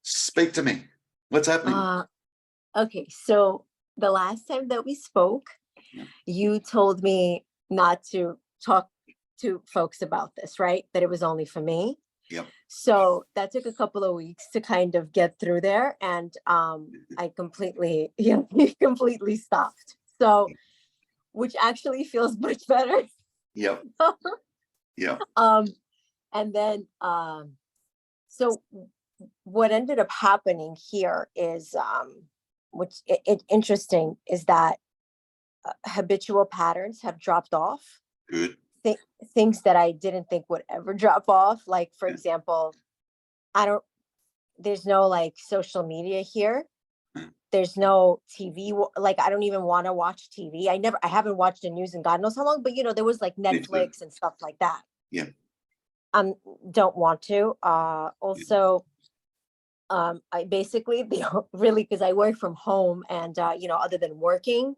Speak to me. What's happening? Okay, so the last time that we spoke, you told me not to talk to folks about this, right? That it was only for me. Yep. So that took a couple of weeks to kind of get through there, and I completely, completely stopped. So, which actually feels much better. Yep. Yep. And then, so what ended up happening here is, which interesting, is that habitual patterns have dropped off. Good. Things that I didn't think would ever drop off. Like, for example, there's no like social media here. There's no TV. Like, I don't even want to watch TV. I haven't watched the news in God knows how long, but there was like Netflix and stuff like that. Yeah. Don't want to. Also, I basically, really, because I work from home, and other than working,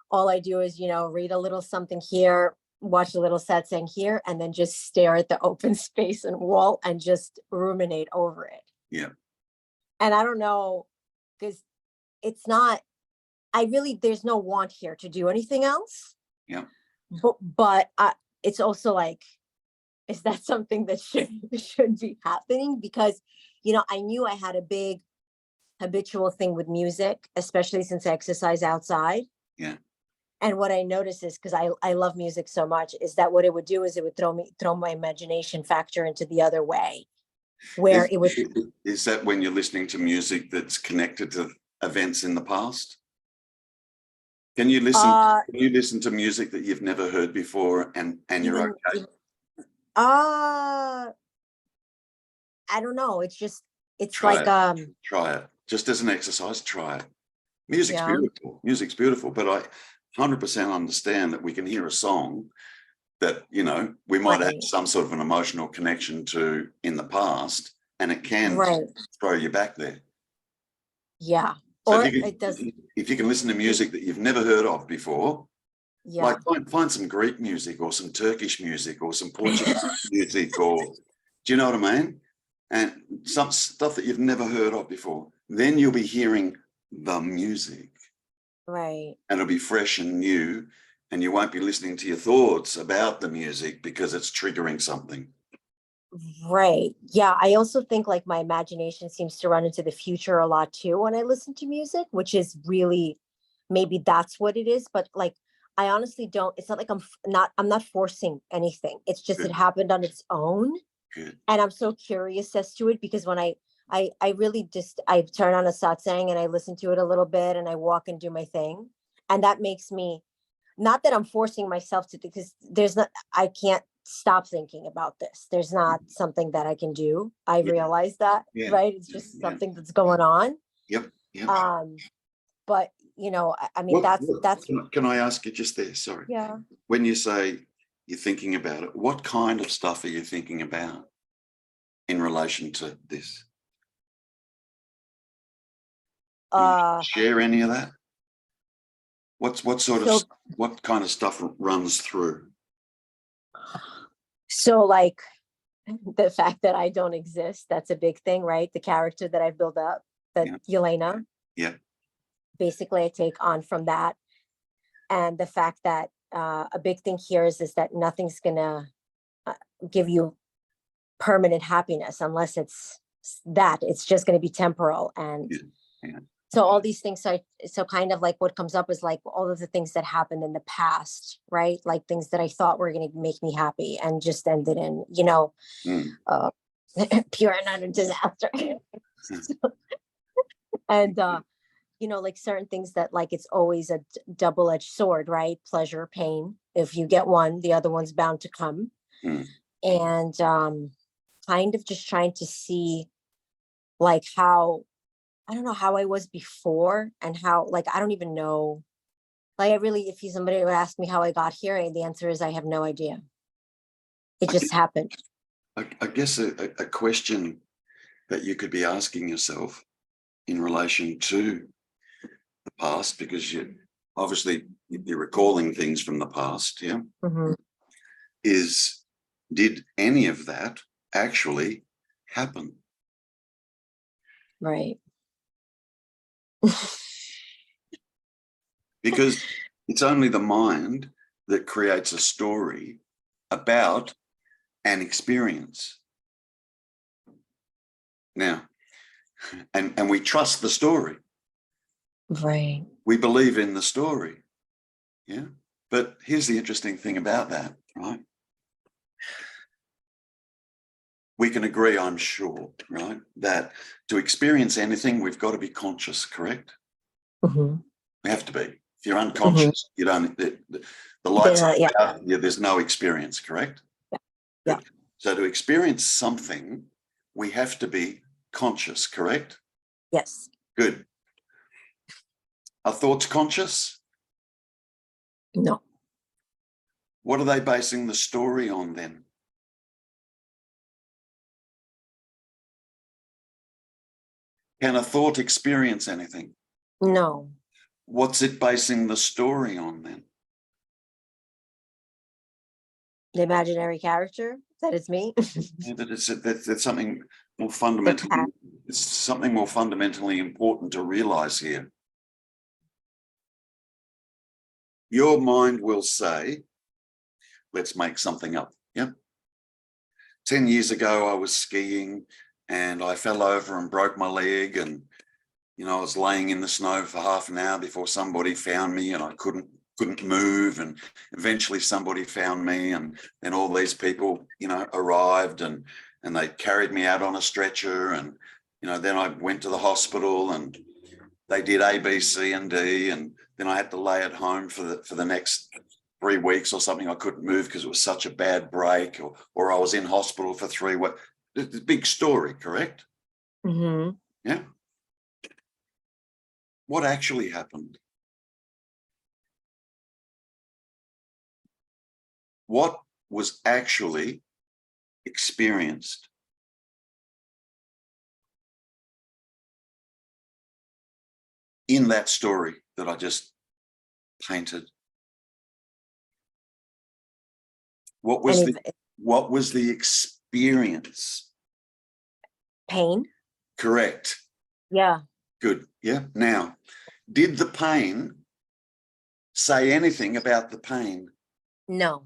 all I do is, read a little something here, watch a little satsang here, and then just stare at the open space and wall and just ruminate over it. Yeah. And I don't know, because it's not, there's no want here to do anything else. Yeah. But it's also like, is that something that should be happening? Because, I knew I had a big habitual thing with music, especially since I exercise outside. Yeah. And what I noticed is, because I love music so much, is that what it would do is it would throw my imagination factor into the other way, where it would. Is that when you're listening to music that's connected to events in the past? Can you listen to music that you've never heard before and you're okay? I don't know. It's Try like it. Try it. Just as an exercise, try it. Music's beautiful. Music's beautiful, but I 100% understand that we can hear a song that, we might have some sort of an emotional connection to in the past, and it can throw you back there. Yeah. So or if you can listen to music that you've never heard of before, like find some Greek music or some Turkish music or some Portuguese music, or do you know what I mean? And some stuff that you've never heard of before. Then you'll be hearing the music. Right. And it'll be fresh and new, and you won't be listening to your thoughts about the music because it's triggering something. Right. Yeah. I also think like my imagination seems to run into the future a lot too when I listen to music, which is really, maybe that's what it is. But like, I honestly don't, it's not like I'm not forcing anything. It's just, it happened on its own. Good. And I'm so curious as to it, because when I really just, I turn on a satsang and I listen to it a little bit and I walk and do my thing. And that makes me, not that I'm forcing myself to, because I can't stop thinking about this. There's not something that I can do. I realize that, right? It's just something that's going on. Yep. But, I mean, that's. Can I ask you just there? Sorry. Yeah. When you say you're thinking about it, what kind of stuff are you thinking about in relation to this? Share any of that? What kind of stuff runs through? So like the fact that I don't exist, that's a big thing, right? The character that I've built up, that Yelena. Yeah. Basically I take on from that. And the fact that a big thing here is that nothing's gonna give you permanent happiness unless it's just going to be temporal. And so all these things, so kind of like what comes up is like all of the things that happened in the past, right? Like things that I thought were going to make me happy and just ended in, pure and utter disaster. And like certain things that like it's always a double-edged sword, right? Pleasure, pain. If you get one, the other one's bound to come. And kind of just trying to see like how, I don't know how I was before, and how, like, I don't even know. Like, if somebody would ask me how I got here, the answer is I have no idea. It just happened. I guess a question that you could be asking yourself in relation to the past, because you're recalling things from the past, is, did any of that actually happen? Right. Because it's only the mind that creates a story about an experience. Now, and we trust the story. Right. We believe in the story. Yeah. But here's the interesting thing about that, right? We can agree, I'm sure, right, that to experience anything, we've got to be conscious, correct? Mm-hmm. We have to be. If you're unconscious, you don't, the lights are out, there's no experience, correct? Yeah. So to experience something, we have to be conscious, correct? Yes. Good. Are thoughts conscious? No. What are they basing the story on then? Can a thought experience anything? No. What's it basing the story on then? The imaginary character that is me. Yeah, but it's something more fundamentally. It's something more fundamentally important to realize here. Your mind will say, let's make something up. Yeah. 10 years ago, I was skiing and I fell over and broke my leg. And, you know, I was laying in the snow for half an hour before somebody found me and I couldn't move. And eventually somebody found me. And then all these people, you know, arrived and they carried me out on a stretcher. And, you know, then I went to the hospital and they did A, B, C, and D. And then I had to lay at home for the next 3 weeks or something. I couldn't move because it was such a bad break, or I was in hospital for 3 weeks. It's a big story, correct? Mm-hmm. Yeah. What actually happened? What was actually experienced? In that story that I just painted? What was the experience? Pain. Correct. Yeah. Good. Yeah. Now, did the pain say anything about the pain? No.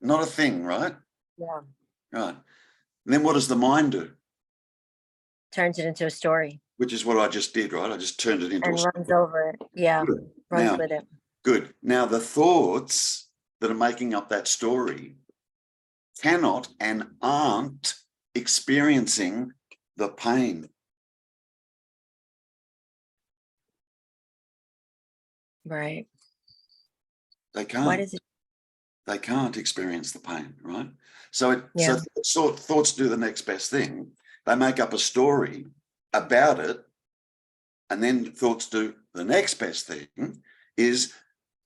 Not a thing, right? Yeah. Right. And then what does the mind do? Turns it into a story. Which is what I just did, right? I just turned it into and runs over it. Yeah. Good. Runs Now, with it. good. Now, the thoughts that are making up that story cannot and aren't experiencing the pain. Right. They can't. Why does it? They can't experience the pain, right? So Yeah. thoughts do the next best thing. They make up a story about it, and then thoughts do the next best thing is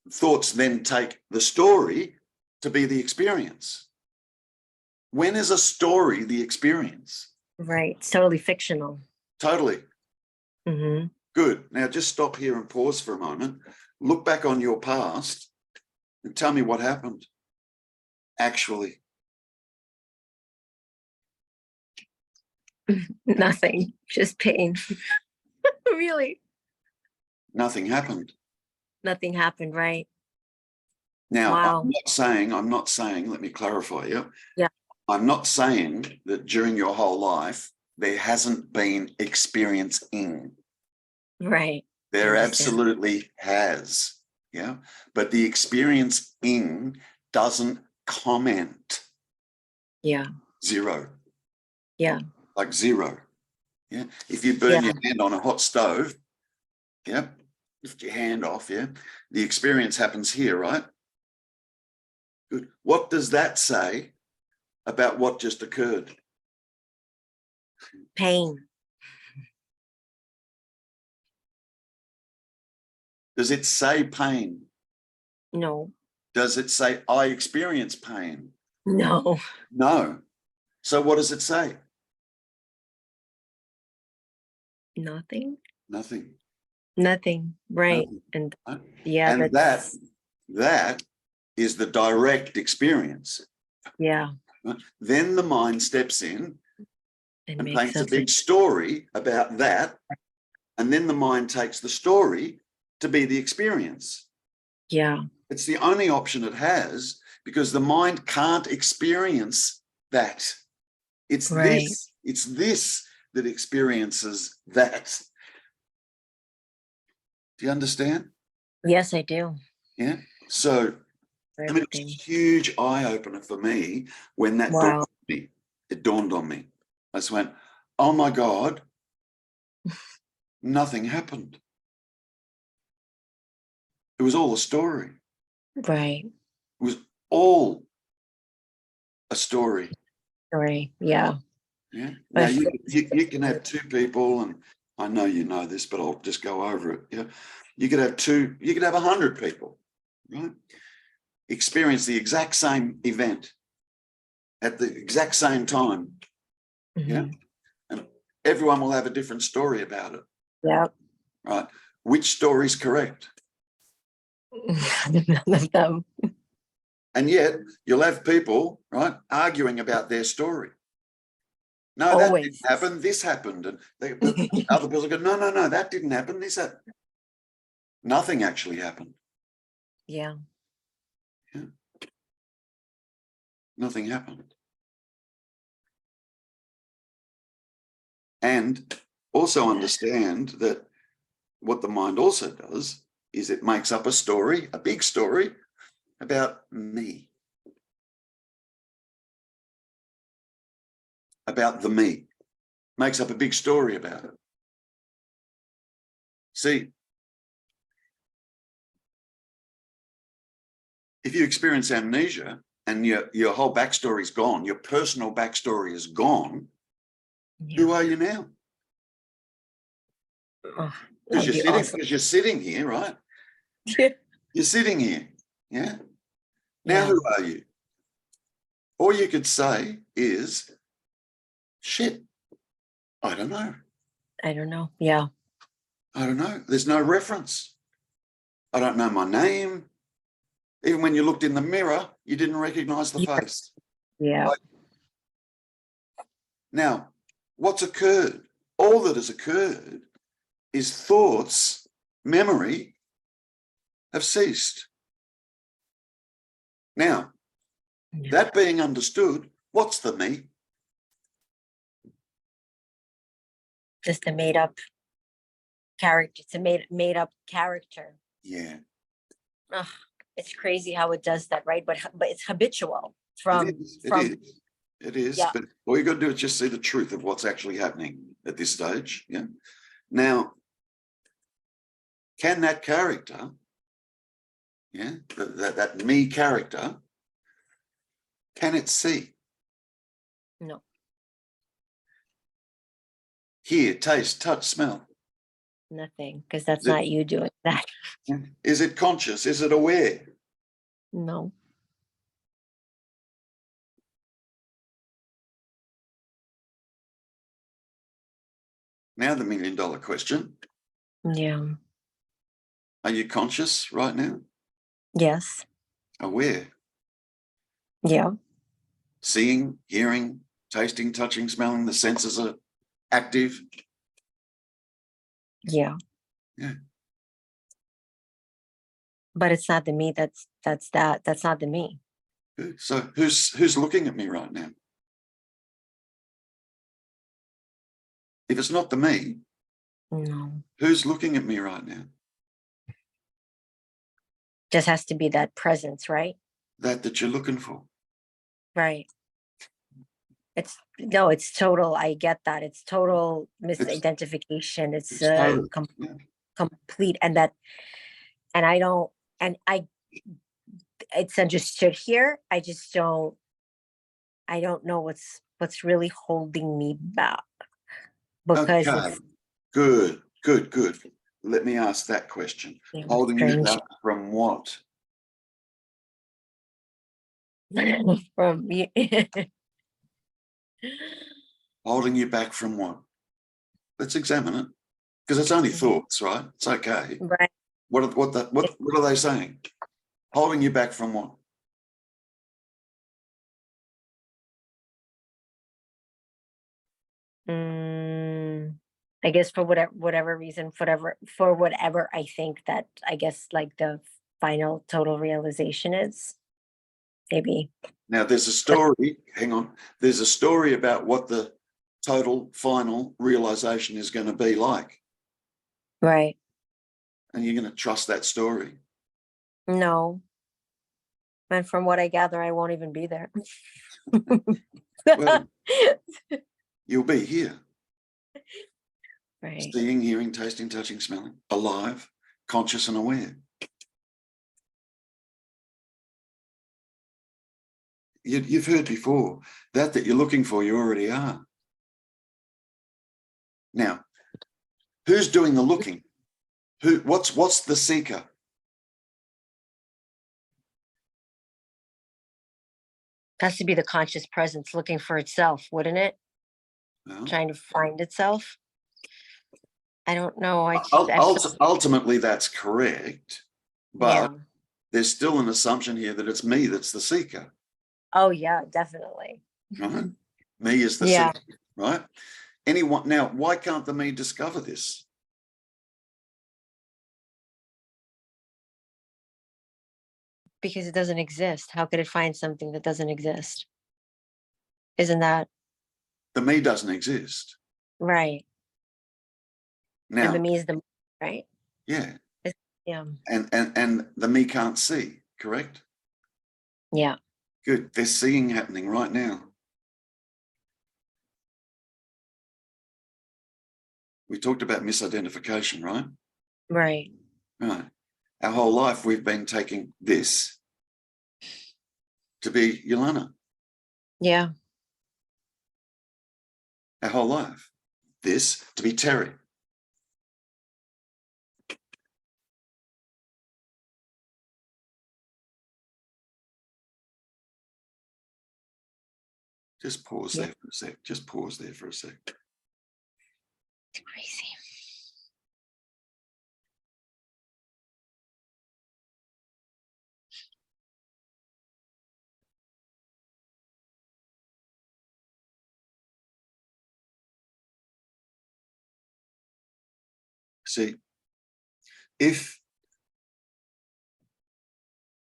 thoughts then take the story to be the experience. When is a story the experience? Right. It's totally fictional. Totally. Mm-hmm. Good. Now just stop here and pause for a moment. Look back on your past and tell me what happened. Actually. Nothing. Just pain. Really. Nothing happened. Nothing happened, right? Now, Wow. I'm not saying, let me clarify you. Yeah. I'm not saying that during your whole life, there hasn't been experiencing. Right. There absolutely has. Yeah. But the experiencing doesn't comment. Yeah. Zero. Yeah. Like zero. Yeah. If you burn your hand on a hot stove, yeah, lift your hand off, yeah, the experience happens here, right? Good. What does that say about what just occurred? Pain. Does it say pain? No. Does it say I experience pain? No. No. So what does it say? Nothing. Nothing. Nothing. Right. Nothing. And Right? yeah, and that is the direct experience. Yeah. Right? Then the mind steps in and paints a big story about that. And then the mind takes the story to be the experience. Yeah. It's the only option it has, because the mind can't experience that. It's this that experiences that. Do you understand? Yes, I do. Yeah. So, I mean, it's a huge eye-opener for me when that dawned on me. It dawned on me. I just went, oh my God, nothing happened. It was all a story. Right. It was all a story. Story. Yeah. Yeah. Now you can have two people, and I know you know this, but I'll just go over it. Yeah. You could have 100 people, right? Experience the exact same event at the exact same time. Mm-hmm. Yeah. And everyone will have a different story about it. Yeah. Right. Which story is correct? None of them. And yet you'll have people, right, arguing about their story. No, that didn't happen. This happened. And the other people go, no, that didn't happen. This happened. Nothing actually happened. Yeah. Yeah. Nothing happened. And also understand that what the mind also does is it makes up a story, a big story about me, about the me, makes up a big story about it. See, if you experience amnesia and your whole backstory is gone, your personal backstory is gone, who are you now? Because you're sitting here, right? You're sitting here, yeah? Now who are you? All you could say is, shit, I don't know. I don't know. Yeah. I don't know. There's no reference. I don't know my name. Even when you looked in the mirror, you didn't recognize the face. Yeah. Like, now, what's occurred? All that has occurred is thoughts, memory have ceased. Now, that being understood, what's the me? Just a made up character. It's a made up character. Yeah. Ugh, it's crazy how it does that, right? But it's habitual from. It is. Yeah. But all you got to do is just see the truth of what's actually happening at this stage. Yeah. Now, can that character, yeah, that me character, can it see? No. Hear, taste, touch, smell? Nothing, because that's not you doing that. Is it conscious? Is it aware? No. Now the $1 million question. Yeah. Are you conscious right now? Yes. Aware? Yeah. Seeing, hearing, tasting, touching, smelling, the senses are active? Yeah. Yeah. But it's not the me. That's not the me. So who's looking at me right now? If it's not the me, No. who's looking at me right now? Just has to be that presence, right? That you're looking for. Right. It's total. I get that. It's total misidentification. It's complete. And I don't, it's understood here. I don't know what's really holding me back. Because okay. Good. Let me ask that question. Holding you back from what? From me. Holding you back from what? Let's examine it. Because it's only thoughts, right? It's okay. Right. What are they saying? Holding you back from what? I guess for whatever reason, for whatever I think that, I guess, like the final total realization is, maybe. Now, there's a story, hang on, there's a story about what the total final realization is going to be like. Right. And you're going to trust that story. No. And from what I gather, I won't even be there. Well, you'll be here. Right. Seeing, hearing, tasting, touching, smelling, alive, conscious and aware. You've heard before that you're looking for, you already are. Now, who's doing the looking? What's the seeker? Has to be the conscious presence looking for itself, wouldn't it? Well, trying to find itself. I don't know. Ultimately, that's correct, but there's still an assumption here that it's me that's the seeker. Oh yeah, definitely. Right? Me is the seeker, right? Anyone now? Why can't the me discover this? Because it doesn't exist. How could it find something that doesn't exist? Isn't that the me doesn't exist? Right. Now, and the me is the right. Yeah. Yeah. And the me can't see, correct? Yeah. Good. There's seeing happening right now. We talked about misidentification, right? Right. Right. Our whole life we've been taking this to be Yolanda. Yeah. Our whole life. This to be Terry. Just pause there for a sec. Just pause there for a sec. It's crazy. See, if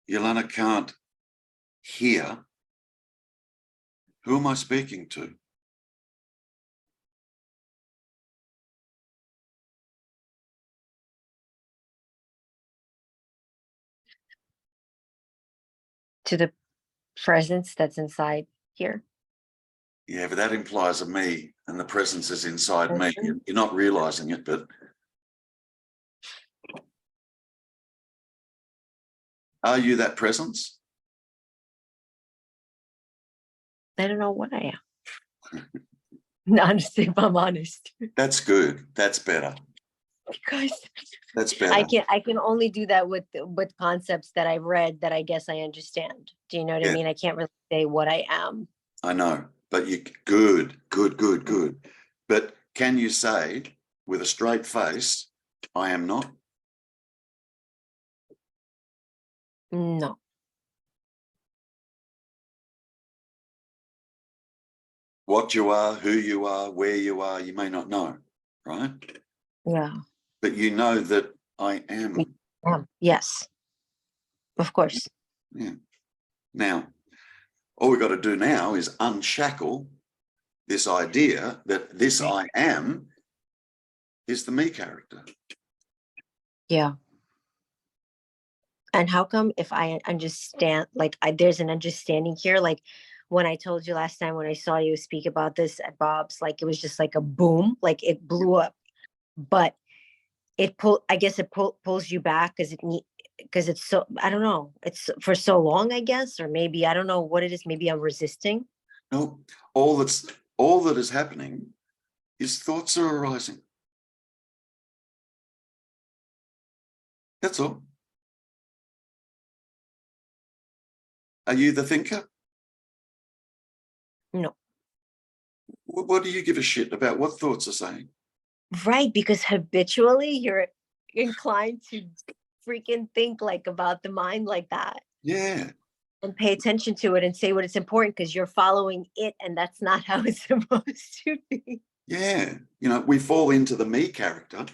Yolanda can't hear, who am I speaking to? To the presence that's inside here. Yeah, but that implies a me, and the presence is inside me. You're not realizing it, but are you that presence? I don't know what I am. Honestly, if I'm honest. That's good. That's better. Because that's better. I can only do that with concepts that I've read that I guess I understand. Do you know what I mean? I can't really say what I am. I know, but you good. But can you say with a straight face, I am not? No. What you are, who you are, where you are, you may not know, right? Yeah. But you know that I am. Yes. Of course. Yeah. Now, all we've got to do now is unshackle this idea that this I am is the me character. Yeah. And how come if I understand, like there's an understanding here, like when I told you last time when I saw you speak about this at Bob's, like it was just like a boom, like it blew up. But I guess it pulls you back because it's so, I don't know, it's for so long, I guess, or maybe I don't know what it is. Maybe I'm resisting. No, all that is happening is thoughts are arising. That's all. Are you the thinker? No. What do you give a shit about what thoughts are saying? Right, because habitually you're inclined to freaking think like about the mind like that. Yeah. And pay attention to it and say what it's important because you're following it and that's not how it's supposed to be. Yeah. You know, we fall into the me character.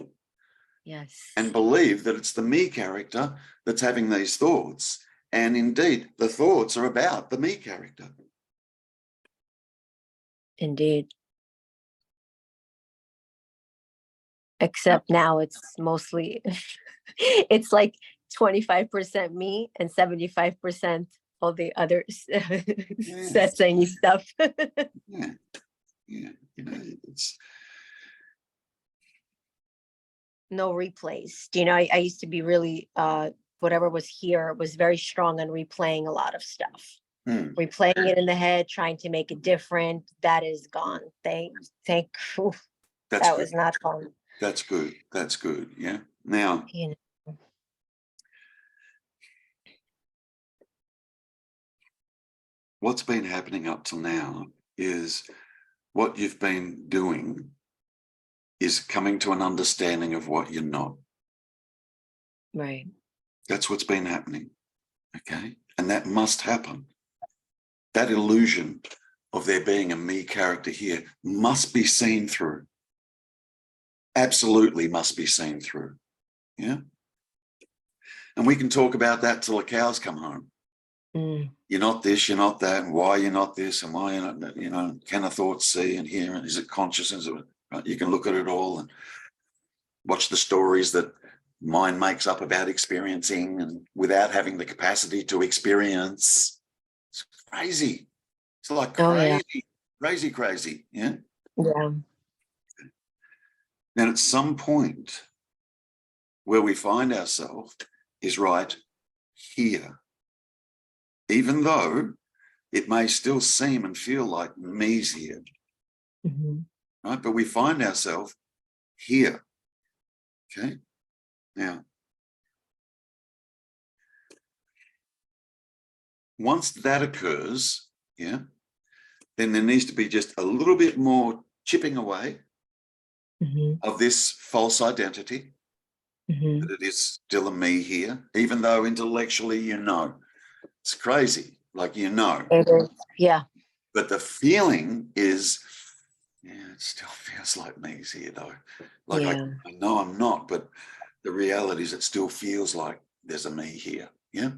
Yes. And believe that it's the me character that's having these thoughts. And indeed, the thoughts are about the me character. Indeed. Except now it's mostly, it's like 25% me and 75% all the other satsang stuff. Yeah. Yeah. You know, it's no replays. You know, I used to be really, whatever was here was very strong on replaying a lot of stuff. Replaying it in the head, trying to make it different. That is gone. That good. was not fun. That's good. That's good. Yeah. Now, You know. what's been happening up till now is what you've been doing is coming to an understanding of what you're not. Right. That's what's been happening. Okay. And that must happen. That illusion of there being a me character here must be seen through. Absolutely must be seen through. Yeah. And we can talk about that till the cows come home. You're not this, you're not that, and why you're not this, and why you're not, you know, can a thought see and hear, and is it consciousness? Right? You can look at it all and watch the stories that mind makes up about experiencing and without having the capacity to experience. It's crazy. It's like crazy, crazy. Yeah. Yeah. And at some point where we find ourselves is right here. Even though it may still seem and feel like me's here, right? But we find ourselves here, okay? Now, once that occurs, yeah, then there needs to be just a little bit more chipping away of this false identity, that it is still a me here, even though intellectually you know. It's crazy, like you know. It is. Yeah. But the feeling is, yeah, it still feels like me's here though. Like I know I'm not, but the reality is it still feels like there's a me here. Yeah.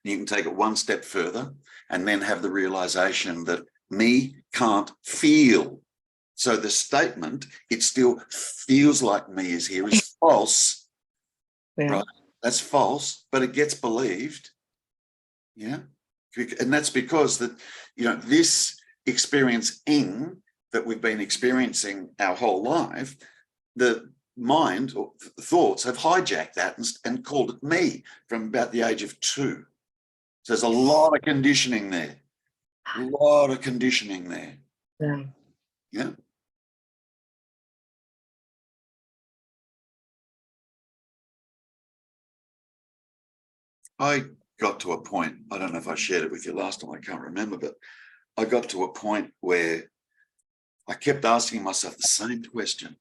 You can take it one step further and then have the realization that me can't feel. So the statement, it still feels like me is here, is false. Yeah. Right? That's false, but it gets believed. Yeah. And that's because that, you know, this experiencing that we've been experiencing our whole life, the mind or thoughts have hijacked that and called it me from about the age of 2. So there's a lot of conditioning there. A lot of conditioning there. Yeah. Yeah. I got to a point, I don't know if I shared it with you last time, I can't remember, but I got to a point where I kept asking myself the same question.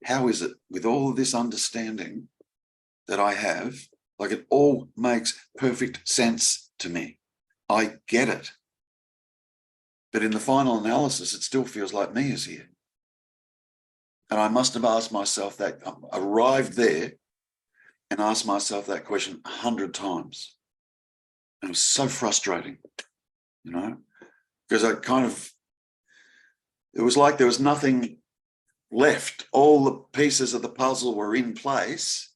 How is it with all of this understanding that I have, like it all makes perfect sense to me. I get it. But in the final analysis, it still feels like me is here. And I must have asked myself that, arrived there and asked myself that question 100 times. And it was so frustrating, you know, because I kind of, it was like there was nothing left. All the pieces of the puzzle were in place.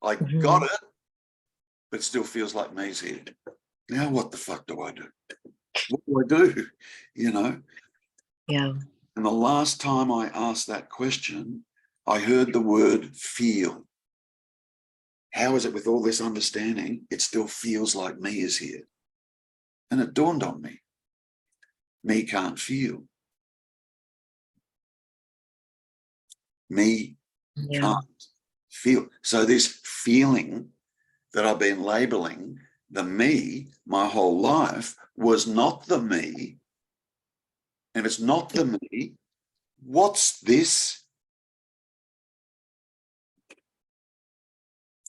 I got it, but it still feels like me's here. Now what the fuck do I do? What do I do? You know? Yeah. And the last time I asked that question, I heard the word feel. How is it with all this understanding, it still feels like me is here? And it dawned on me. Me can't feel. Me can't feel. So this feeling that I've been labeling the me my whole life was not the me. And it's not the me. What's this?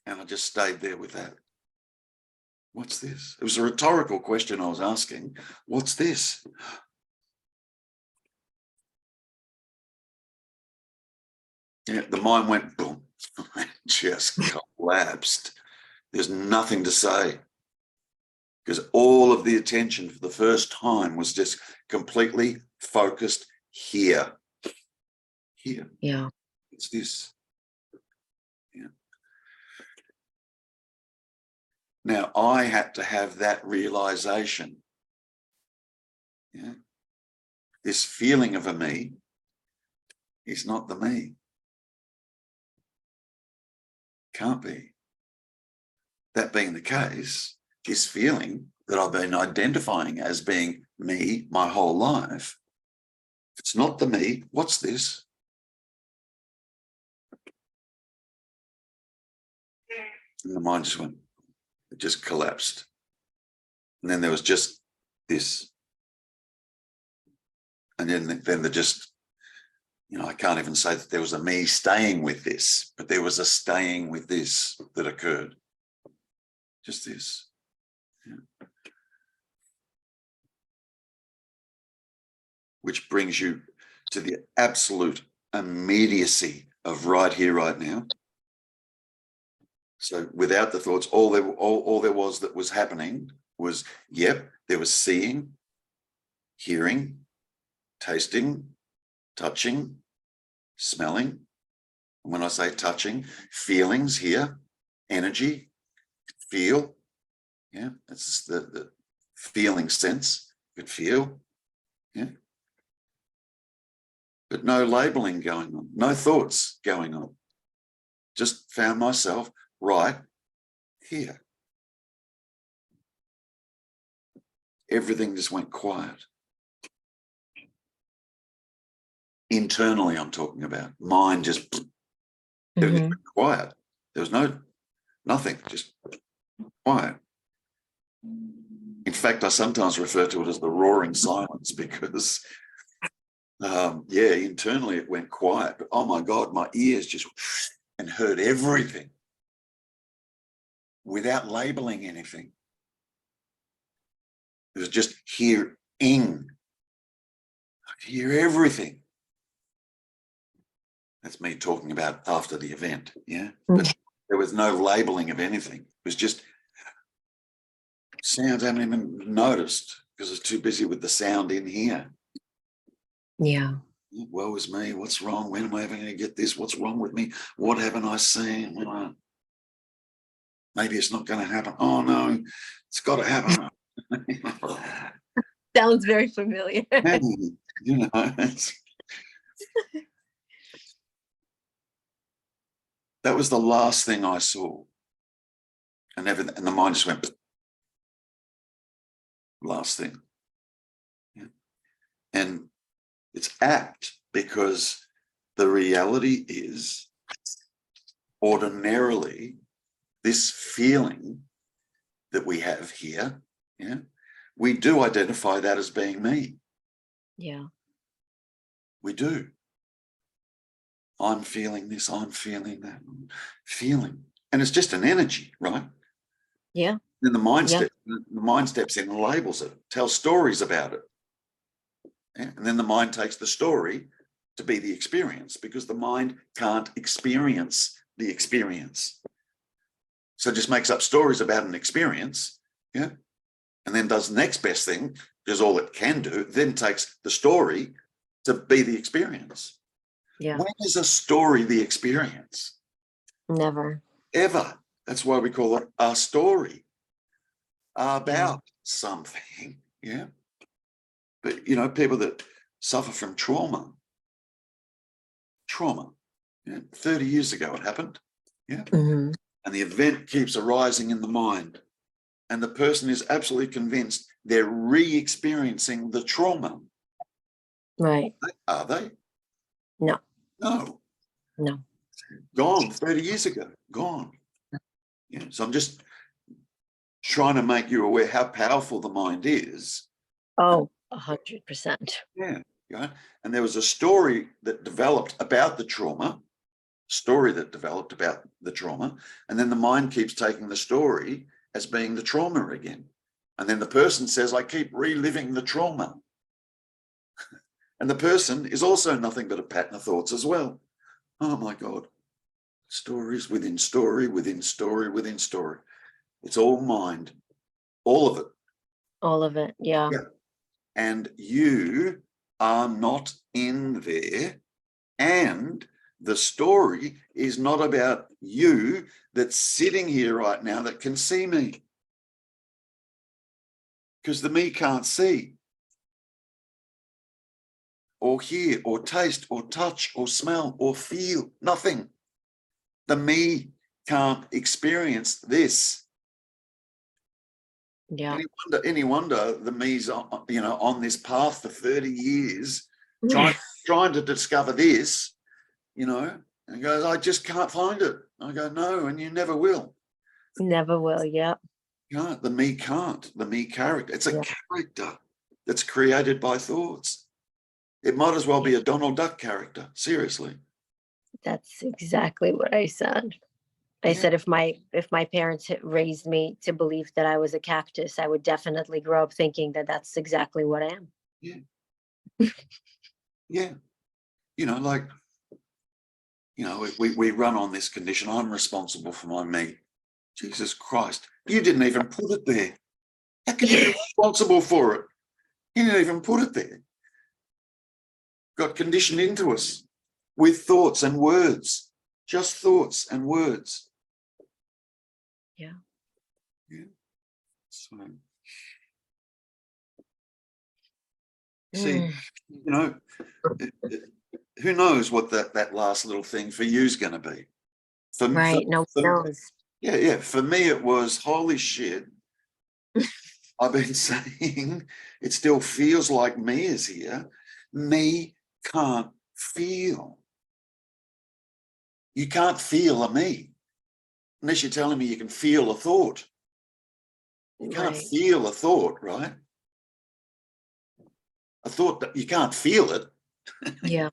And I just stayed there with that. What's this? It was a rhetorical question I was asking. What's this? Yeah, the mind went boom, just collapsed. There's nothing to say because all of the attention for the first time was just completely focused here. Here. Yeah. It's this. Yeah. Now, I had to have that realization. Yeah. This feeling of a me is not the me. Can't be. That being the case, this feeling that I've been identifying as being me my whole life, if it's not the me, what's this? And the mind just went, it just collapsed. And then there was just this. And then there just, I can't even say that there was a me staying with this, but there was a staying with this that occurred. Just this. Yeah. Which brings you to the absolute immediacy of right here, right now. So without the thoughts, all there was that was happening was, yep, there was seeing, hearing, tasting, touching, smelling. And when I say touching, feelings here, energy, feel. Yeah, that's the feeling sense. You could feel. Yeah. But no labeling going on, no thoughts going on. Just found myself right here. Everything just went quiet. Internally, I'm talking about. Mind just everything went quiet. There was nothing, just quiet. In fact, I sometimes refer to it as the roaring silence because, internally it went quiet. But oh my God, my ears just and heard everything without labeling anything. It was just hearing. I could hear everything. That's me talking about after the event, yeah? But there was no labeling of anything. It was just sounds I haven't even noticed because I was too busy with the sound in here. Yeah. Woe is me. What's wrong? When am I ever going to get this? What's wrong with me? What haven't I seen? Maybe it's not going to happen. Oh, no, it's got to happen. Sounds very familiar. That was the last thing I saw. And the mind just went, last thing. Yeah. And it's apt because the reality is ordinarily this feeling that we have here, yeah, we do identify that as being me. Yeah. We do. I'm feeling this, I'm feeling that, I'm feeling. And it's just an energy, right? Yeah. Then the mind steps in and labels it, tells stories about it. Yeah? And then the mind takes the story to be the experience because the mind can't experience the experience. So it just makes up stories about an experience, yeah, and then does the next best thing, because all it can do, then takes the story to be the experience. Yeah. When is a story the experience? Never. Ever. That's why we call it a story about something, yeah. But, people that suffer from trauma, yeah, 30 years ago it happened, yeah. Mm-hmm. And the event keeps arising in the mind. And the person is absolutely convinced they're re-experiencing the trauma. Right. Are they? No. No. No. Gone 30 years ago. Gone. Yeah. So I'm just trying to make you aware how powerful the mind is. Oh, 100%. Yeah. Right? And there was a story that developed about the trauma, and then the mind keeps taking the story as being the trauma again. And then the person says, I keep reliving the trauma. And the person is also nothing but a pattern of thoughts as well. Oh my God. Stories within story, within story, within story. It's all mind. All of it. All of it. Yeah. And you are not in there. And the story is not about you that's sitting here right now that can see me. Because the me can't see or hear or taste or touch or smell or feel, nothing. The me can't experience this. Yeah. Any wonder the me's on this path for 30 years trying to discover this, and he goes, I just can't find it. I go, no, and you never will. Never will. Yeah. Can't. The me can't. The me character. It's a character that's created by thoughts. It might as well be a Donald Duck character. Seriously. That's exactly what I said. I said if my parents had raised me to believe that I was a cactus, I would definitely grow up thinking that that's exactly what I am. Yeah. Yeah. We run on this condition. I'm responsible for my me. Jesus Christ. You didn't even put it there. How can you be responsible for it? You didn't even put it there. Got conditioned into us with thoughts and words. Just thoughts and words. Yeah. So, see, who knows what that last little thing for you is going to be? Right. No one knows. Yeah. For me, it was, holy shit. I've been saying it still feels like me is here. Me can't feel. You can't feel a me unless you're telling me you can feel a thought. You can't feel a thought, right? A thought that you can't feel it. Yeah.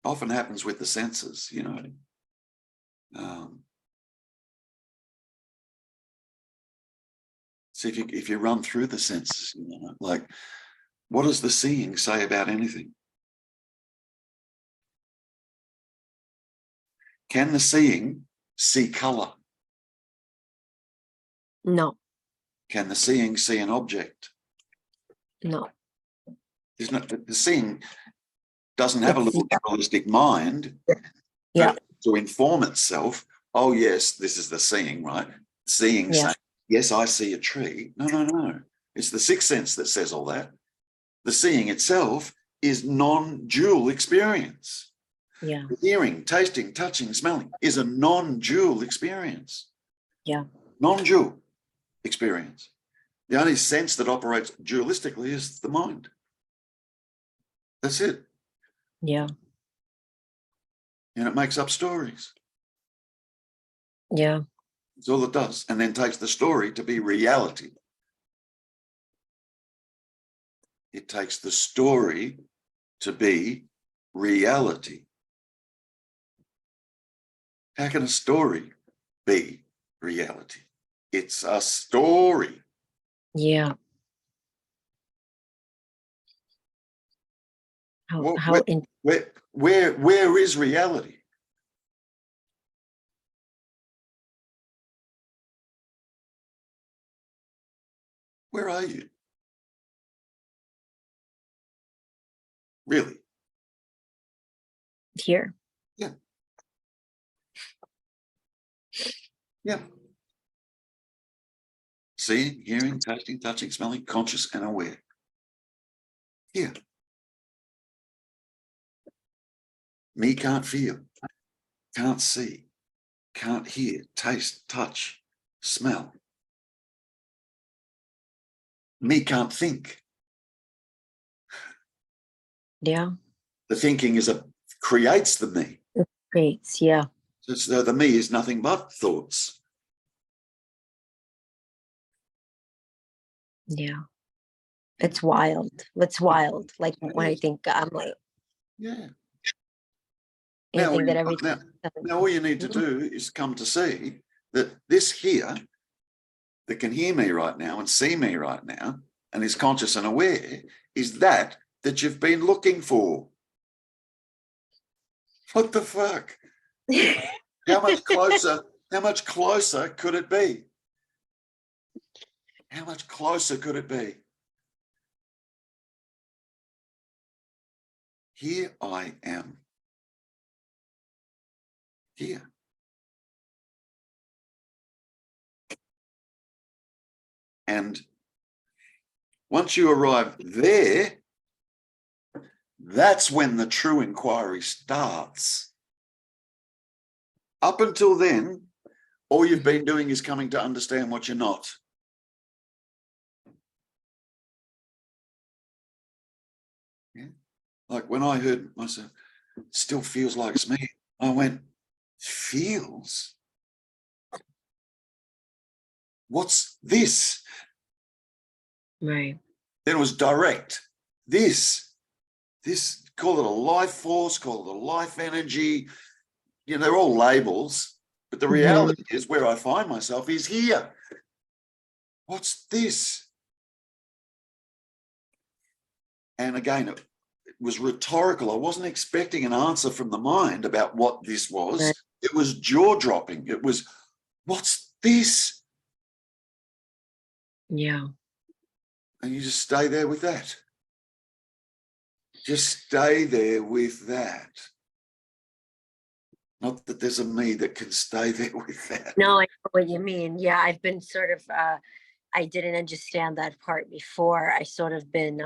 Often happens with the senses, So if you run through the senses, like, what does the seeing say about anything? Can the seeing see color? No. Can the seeing see an object? No. The seeing doesn't have a little dualistic mind to inform itself. Oh, yes, this is the seeing, right? Seeing saying, yes, I see a tree. No. It's the sixth sense that says all that. The seeing itself is non-dual experience. Yeah. Hearing, tasting, touching, smelling is a non-dual experience. Yeah. Non-dual experience. The only sense that operates dualistically is the mind. That's it. Yeah. And it makes up stories. Yeah. That's all it does. And then takes the story to be reality. It takes the story to be reality. How can a story be reality? It's a story. Yeah. Where is reality? Where are you? Really? Here. Yeah. Yeah. Seeing, hearing, tasting, touching, smelling, conscious and aware. Here. Me can't feel, can't see, can't hear, taste, touch, smell. Me can't think. Yeah. The thinking creates the me. It creates, yeah. So the me is nothing but thoughts. Yeah. It's wild. It's wild. Like when I think, I'm like, yeah. Now all you need to do is come to see that this here that can hear me right now and see me right now and is conscious and aware is that you've been looking for. What the fuck? How much closer could it be? How much closer could it be? Here I am. Here. And once you arrive there, that's when the true inquiry starts. Up until then, all you've been doing is coming to understand what you're not. Yeah? Like when I heard myself, it still feels like it's me. I went, feels? What's this? Right. Then it was direct. This, call it a life force, call it a life energy. You know, they're all labels, but the reality is where I find myself is here. What's this? And again, it was rhetorical. I wasn't expecting an answer from the mind about what this was. Right. It was jaw-dropping. It was, what's this? Yeah. And you just stay there with that. Just stay there with that. Not that there's a me that can stay there with that. No, I know what you mean. Yeah, I've been sort of, I didn't understand that part before. I sort of been,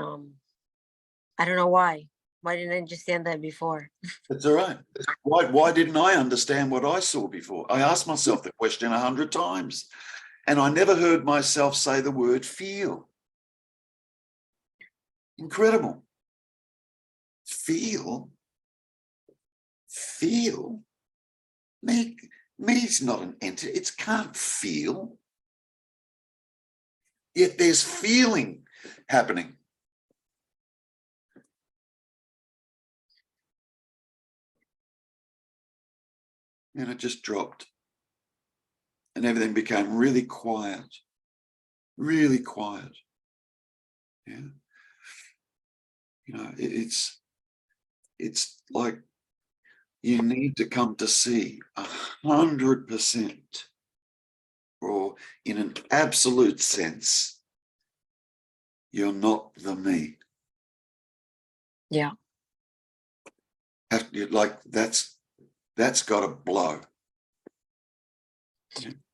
I don't know why. Why didn't I understand that before? That's all right. Why didn't I understand what I saw before? I asked myself the question 100 times, and I never heard myself say the word feel. Incredible. Feel. Me's not an entity. It can't feel. Yet there's feeling happening. And it just dropped. And everything became really quiet. Really quiet. Yeah. You know, it's like you need to come to see 100%, or in an absolute sense, you're not the me. Yeah. Like that's got to blow.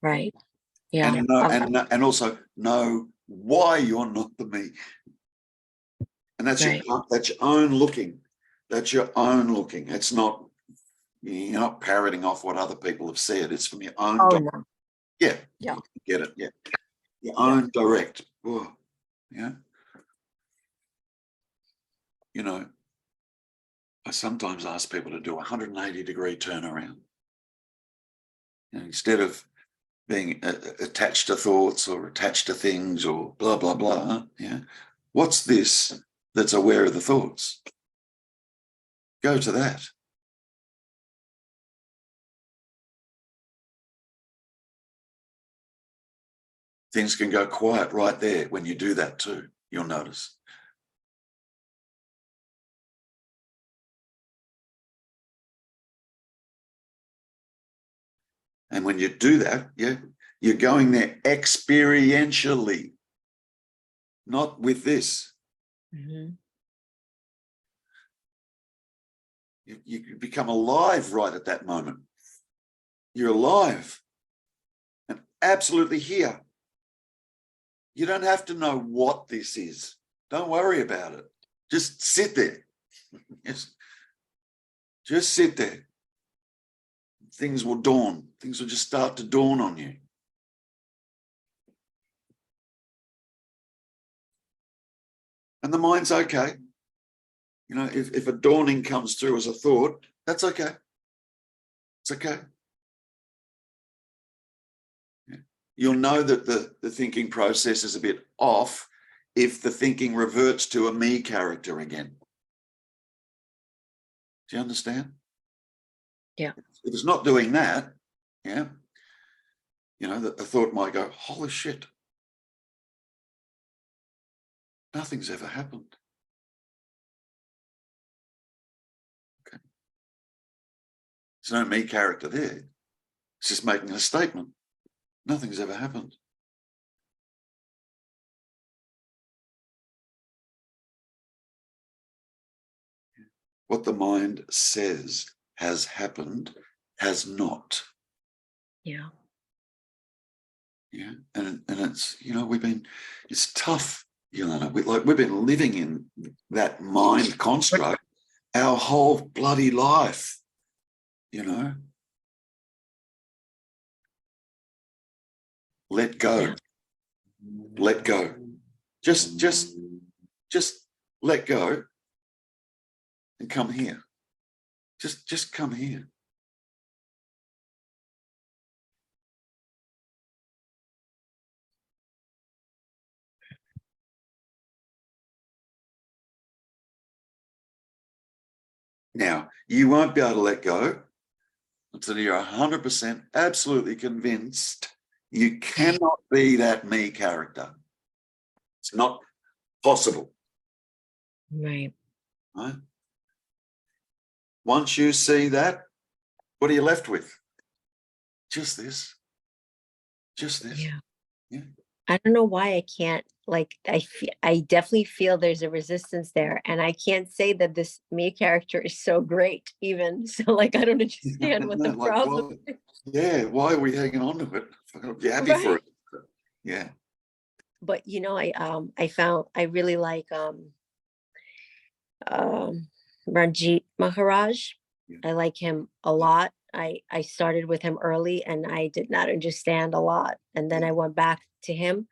Right. Yeah. And also know why you're not the me. And that's right. that's your own looking. That's your own looking. It's not, you're not parroting off what other people have said. It's from your own. Oh, no. Yeah. Yeah. Get it. Yeah. Your own direct. Oh, yeah. You know, I sometimes ask people to do a 180-degree turnaround. And instead of being attached to thoughts or attached to things or blah, blah, blah, yeah. What's this that's aware of the thoughts? Go to that. Things can go quiet right there when you do that too, you'll notice. And when you do that, yeah, you're going there experientially, not with this. You become alive right at that moment. You're alive and absolutely here. You don't have to know what this is. Don't worry about it. Just sit there. Just sit there. Things will dawn. Things will just start to dawn on you. And the mind's okay. You know, if a dawning comes through as a thought, that's okay. It's okay. Yeah. You'll know that the thinking process is a bit off if the thinking reverts to a me character again. Do you understand? Yeah. If it's not doing that, yeah, you know, the thought might go, holy shit, Nothing's ever happened. Okay. There's no me character there. It's just making a statement. Nothing's ever happened. What the mind says has happened has not. Yeah. Yeah. And it's, you know, it's tough, Yelena. We've been living in that mind construct our whole bloody life, you know. Let go. Yeah. Let go. Just let go and come here. Just come here. Now, you won't be able to let go until you're 100% absolutely convinced you cannot be that me character. It's not possible. Right. Right? Once you see that, what are you left with? Just this. Just this. Yeah. Yeah. I don't know why I can't, like, I definitely feel there's a resistance there, and I can't say that this me character is so great even. So like, I don't understand what the problem is. Yeah, why are we hanging on to it? I'll be happy for it. Yeah. But you know, I really like Ranjit Maharaj. Yeah. I like him a lot. I started with him early and I did not understand a lot. And then I went back to him,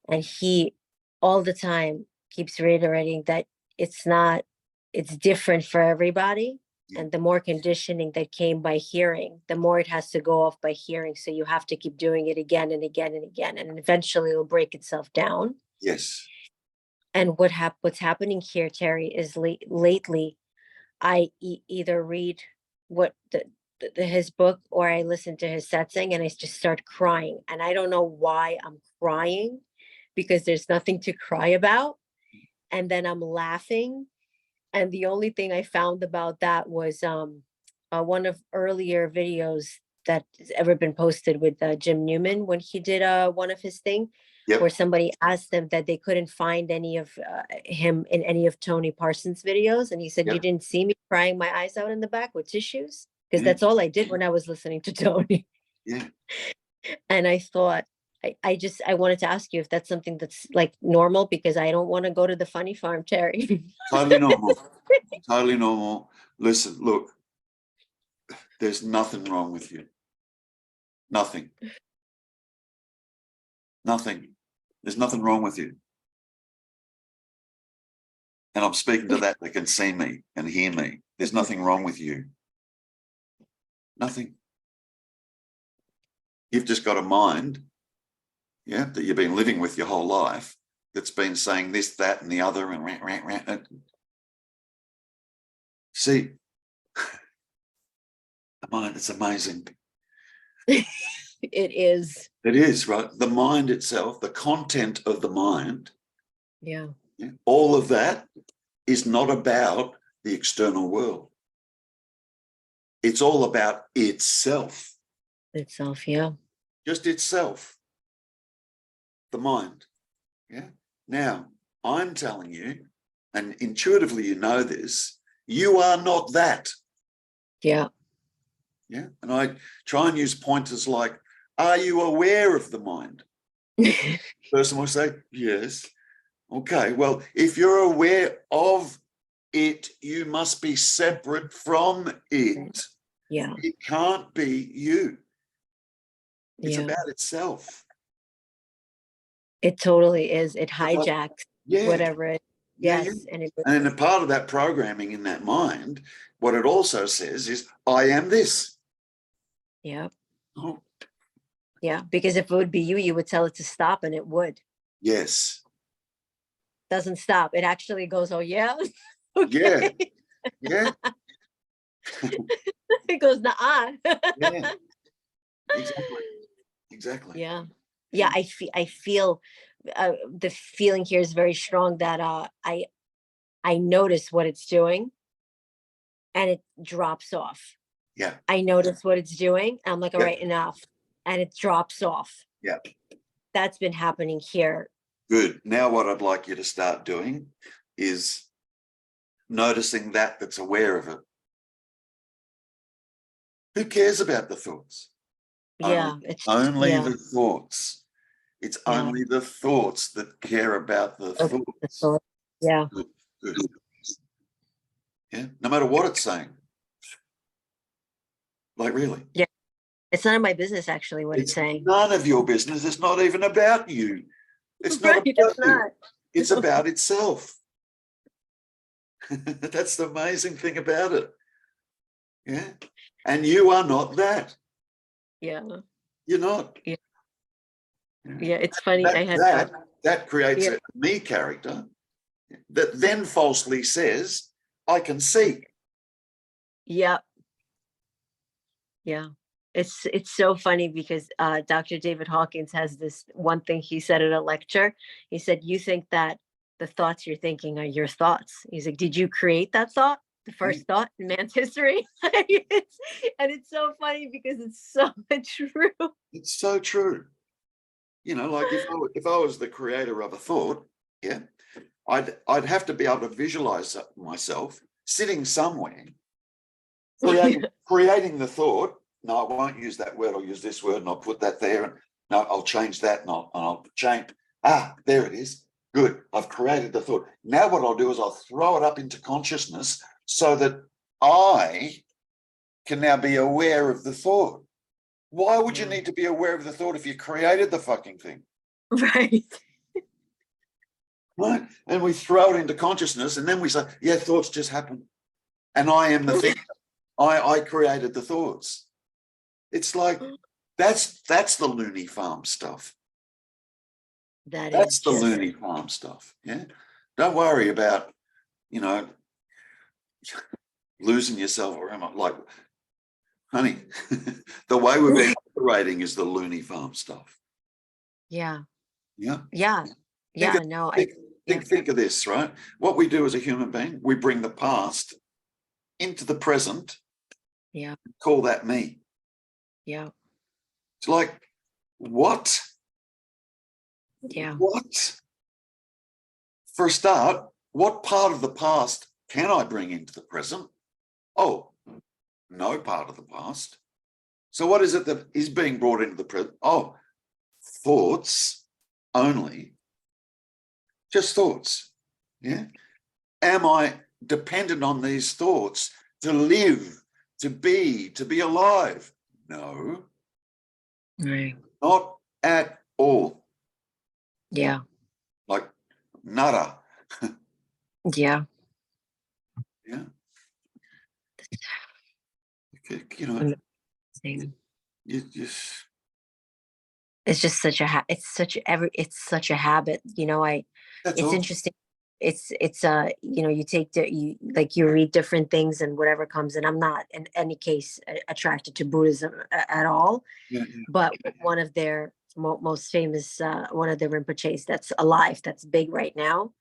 and he all the time keeps reiterating that it's different for everybody. And the more conditioning that came by hearing, the more it has to go off by hearing. So you have to keep doing it again and again and again. And eventually it'll break itself down. Yes. And what's happening here, Terry, is lately I either read his book or I listen to his satsang and I just start crying. And I don't know why I'm crying, because there's nothing to cry about. And then I'm laughing. And the only thing I found about that was one of earlier videos that has ever been posted with Jim Newman when he did one of his thing. Yep. Where somebody asked them that they couldn't find any of him in any of Tony Parsons' videos. And he said, You didn't see me crying my eyes out in the back with tissues? Because that's all I did when I was listening to Tony. Yeah. And I thought, I wanted to ask you if that's something that's like normal, because I don't want to go to the funny farm, Terry. Totally normal. Totally normal. Listen, look, there's nothing wrong with you. Nothing. Nothing. There's nothing wrong with you. And I'm speaking to that can see me and hear me. There's nothing wrong with you. Nothing. You've just got a mind, that you've been living with your whole life, that's been saying this, that, and the other, and rant. See, the mind, it's amazing. It is. It is, right? The mind itself, the content of the mind, all of that is not about the external world. It's all about itself. Itself, yeah. Just itself. The mind. Yeah. Now, I'm telling you, and intuitively you know this, you are not that. Yeah. Yeah. And I try and use pointers like, are you aware of the mind? The person will say, yes. Okay, well, if you're aware of it, you must be separate from it. Yeah. It can't be you. It's about itself. It totally is. It hijacks whatever it. Yes. Yeah. And a part of that programming in that mind, what it also says is, I am this. Yeah. Oh. Yeah, because if it would be you, you would tell it to stop and it would. Yes. Doesn't stop. It actually goes, oh, yeah. Okay. Yeah. It goes, nah. Yeah. Exactly. Yeah. I feel the feeling here is very strong that I notice what it's doing and it drops off. Yeah. I notice what it's doing. I'm like, all right, enough. And it drops off. Yeah. That's been happening here. Good. Now what I'd like you to start doing is noticing that's aware of it. Who cares about the thoughts? Yeah. Only the thoughts. It's only the thoughts that care about the thoughts. Yeah. Good. Good. Yeah. No matter what it's saying. Like, really. Yeah. It's none of my business, actually, what it's saying. None of your business. It's not even about you. It's not about you. It's about itself. That's the amazing thing about it. Yeah. And you are not that. Yeah. You're not. Yeah. Yeah. It's funny. That creates a me character that then falsely says, I can see. Yeah. Yeah. It's so funny because Dr. David Hawkins has this one thing he said at a lecture. He said, you think that the thoughts you're thinking are your thoughts. He's like, did you create that thought? The first thought in man's history? And it's so funny because it's so true. It's so true. You know, like if I was the creator of a thought, yeah, I'd have to be able to visualize myself sitting somewhere, creating the thought. No, I won't use that word. I'll use this word and I'll put that there. And no, I'll change that and I'll change. There it is. Good. I've created the thought. Now what I'll do is I'll throw it up into consciousness so that I can now be aware of the thought. Why would you need to be aware of the thought if you created the fucking thing? Right. Right. And we throw it into consciousness and then we say, yeah, thoughts just happen. And I am the thing. I created the thoughts. It's like, that's the loony farm stuff. That's the loony farm stuff. Yeah. Don't worry about, losing yourself or like, honey, the way we've been operating is the loony farm stuff. Yeah. Yeah. Yeah. Yeah. Think of this, right? What we do as a human being, we bring the past into the present. Yeah. Call that me. Yeah. It's like, what? Yeah. What? For a start, what part of the past can I bring into the present? Oh, no part of the past. So what is it that is being brought into the present? Oh, thoughts only. Just thoughts. Yeah. Am I dependent on these thoughts to live, to be alive? No. Right. Not at all. Yeah. Like nada. Yeah. Yeah. You just. It's just such a it's such a habit. It's interesting. It's you take you read different things and whatever comes, and I'm not in any case attracted to Buddhism at all. Yeah. But one of their most famous one of the Rinpoches that's alive, that's big right now,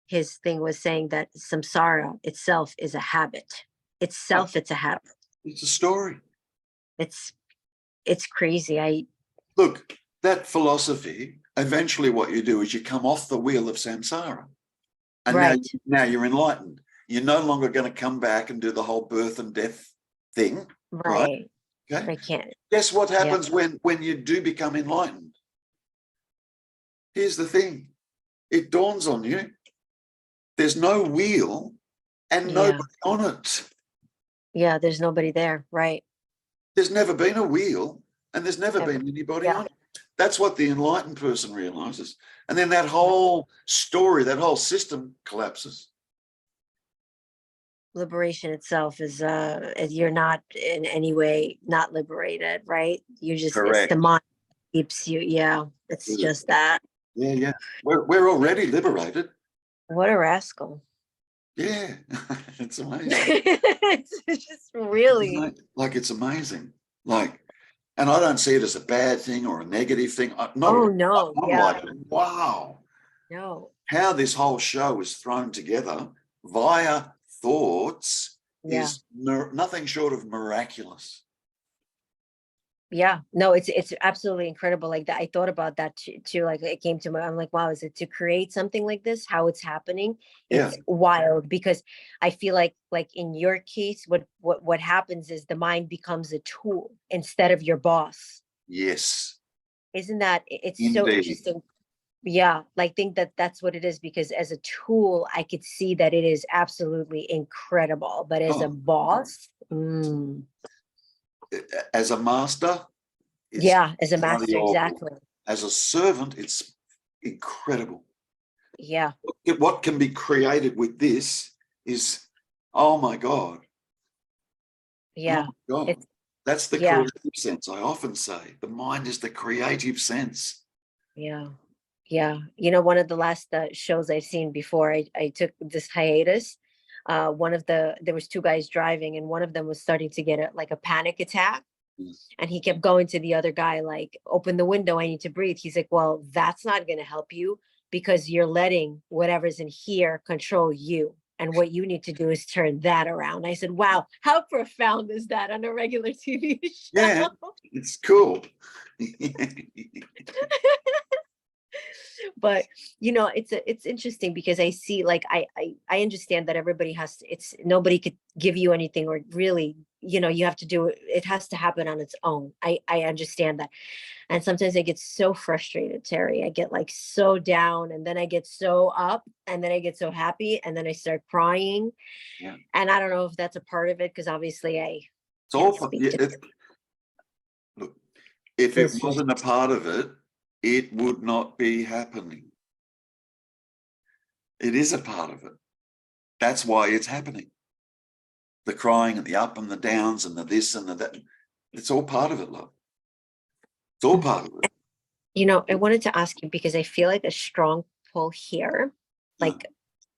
his thing was saying that samsara itself is a habit. It's a habit. It's a story. It's crazy. Look, that philosophy, eventually what you do is you come off the wheel of samsara. And now you're enlightened. You're no longer going to come back and do the whole birth and death thing. Right. Okay. I can't. Guess what happens when you do become enlightened? Here's the thing. It dawns on you. There's no wheel and nobody on it. Yeah, there's nobody there. Right. There's never been a wheel and there's never been anybody on it. That's what the enlightened person realizes. And then that whole story, that whole system collapses. Liberation itself is you're not in any way not liberated, right? You just, correct. It's the mind that keeps you. Yeah, it's just that. Yeah. We're already liberated. What a rascal. Yeah, it's amazing. It's just really like it's amazing. Like And I don't see it as a bad thing or a negative thing. Oh, no. I'm Yeah. like, wow, No. how this whole show is thrown together via thoughts Yeah. is nothing short of miraculous. Yeah, no, it's absolutely incredible. Like that, I thought about that too. Like it came to I'm like, wow, is it to create something like this? How it's happening? Yeah. It's wild because I feel like in your case, what happens is the mind becomes a tool instead of your boss. Yes. Isn't that? It's so Indeed. interesting. Yeah, like think that's what it is because as a tool, I could see that it is absolutely incredible. But as a boss, as a master, it's yeah, as a master, awful. exactly. As a servant, it's incredible. Yeah. What can be created with this is, oh my God. Yeah. Oh my God. That's the yeah. creative sense. I often say the mind is the creative sense. Yeah. Yeah. You know, one of the last shows I've seen before I took this hiatus, there was two guys driving and one of them was starting to get a panic attack. And he kept going to the other guy, like, open the window, I need to breathe. He's like, well, that's not going to help you because you're letting whatever's in here control you. And what you need to do is turn that around. I said, wow, how profound is that on a regular TV show? Yeah, it's cool. But you know, it's interesting because I see like I understand that everybody has to, it's nobody could give you anything or really, you know, you have to do it. It has to happen on its own. I understand that. And sometimes I get so frustrated, Terry. I get like so down and then I get so up and then I get so happy and then I start crying. Yeah. And I don't know if that's a part of it because obviously it's awful. Look, if it wasn't a part of it, it would not be happening. It is a part of it. That's why it's happening. The crying and the up and the downs and the this and the that. It's all part of it, love. It's all part of it. You know, I wanted to ask you because I feel like a strong pull here, like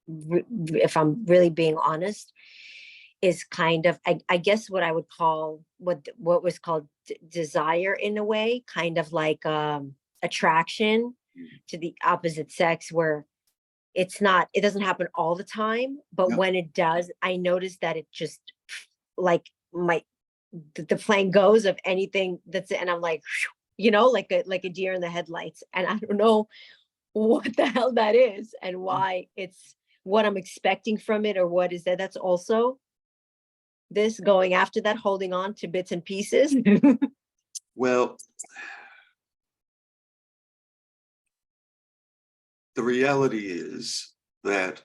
if I'm really being honest, is kind of I guess what I would call what was called desire in a way, kind of like attraction to the opposite sex, where it doesn't happen all the time, but when it does, I notice that it just like the plane goes of anything that's it, and I'm like, you know, like a deer in the headlights, and I don't know what the hell that is and why it's what I'm expecting from it or what is that. That's also this going after that, holding on to bits and pieces. Well, the reality is that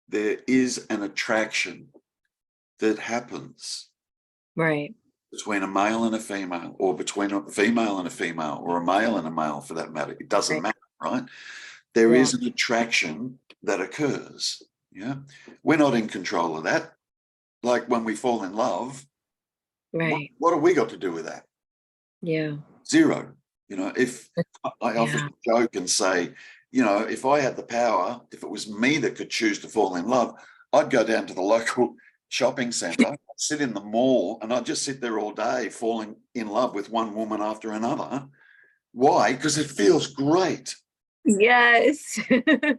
there is an attraction that happens Right. between a male and a female, or between a female and a female, or a male and a male for that matter. It doesn't matter, right? There is an attraction that occurs. Yeah. We're not in control of that. Like when we fall in love, Right. what have we got to do with that? Yeah. Zero. You know, if I often joke and say, you know, if I had the power, if it was me that could choose to fall in love, I'd go down to the local shopping centre, sit in the mall, and I'd just sit there all day falling in love with one woman after another. Why? Because it feels great. Yes.